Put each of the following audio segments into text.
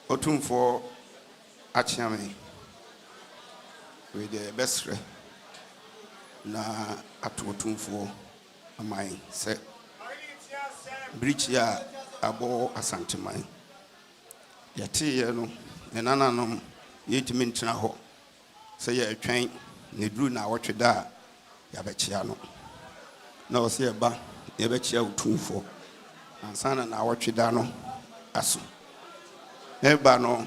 Opemsuo Achiame with the best na atu Opemsuo amai se bridge ya abo Asantehene yati ye no enananom yetimi ntena ho se ye atwan ne duru na wotwe da ya bechia no na o se ba ye bechia Opemsuo ansana na wotwe da no aso eba no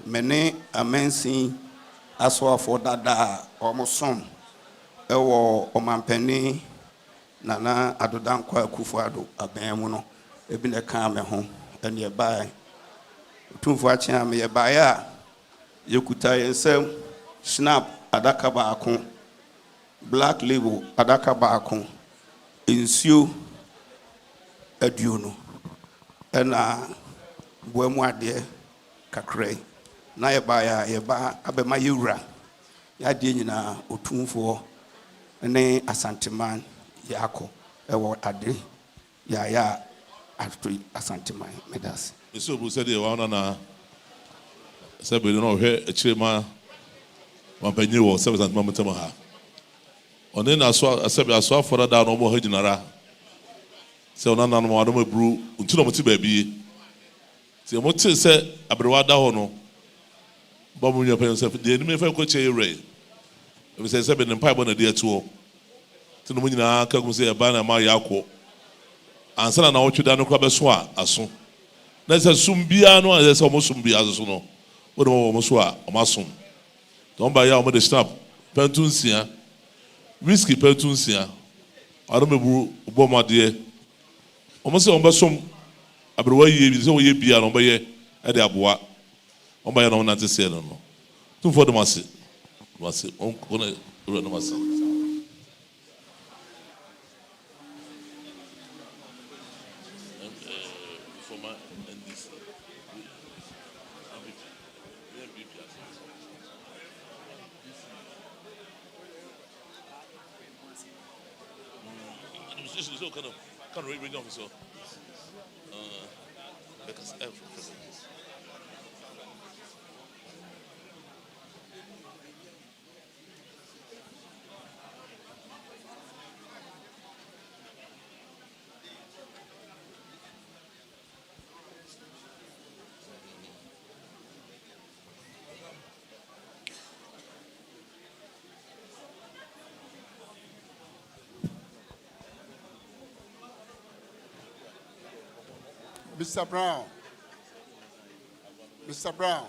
mene amensi asoafo dada omosom ewo omampani nana adodankwa Akufo-Addo abenmu no ebi ne kan me ho ene e bae Opemsuo Achiame ye bae a yekuta yensem snap adaka baako black label adaka baako nsuo aduono ena boamu ade kakrai na ye bae a ye ba abema yewura ya de nyina Opemsuo ne Asantehene yako ewo ade ya atoi Asantehene medas so bu said you want na sabe no hwe achirema wampanyi wo sabe Asantehene mutama ha one na so sabe aso afora da no mo ha ginara se ona na no mo adom ebru ntino mo ti ba bi ti mo ti se abrewa da ho no ba mo nyapan se de ni me fa ko che yere e se sabe ne mpa bo na de atuo ti no mo nyina ka gu se e ba na ma yakọ ansana na wotwe da no kwa beso a aso na se sumbia no a se o mo sumbia so no wo de mo so a o ma som don ba ya o mo de snap pentunsia whisky pentunsia aro mebu bo mo de o mo se o besom abrewa yie bi se o ye bia no be ye e de aboa o ba ya no na te se no Opemsuo de mase on kona no mase so kind of bring officer because Mr. Brown. Mr. Brown.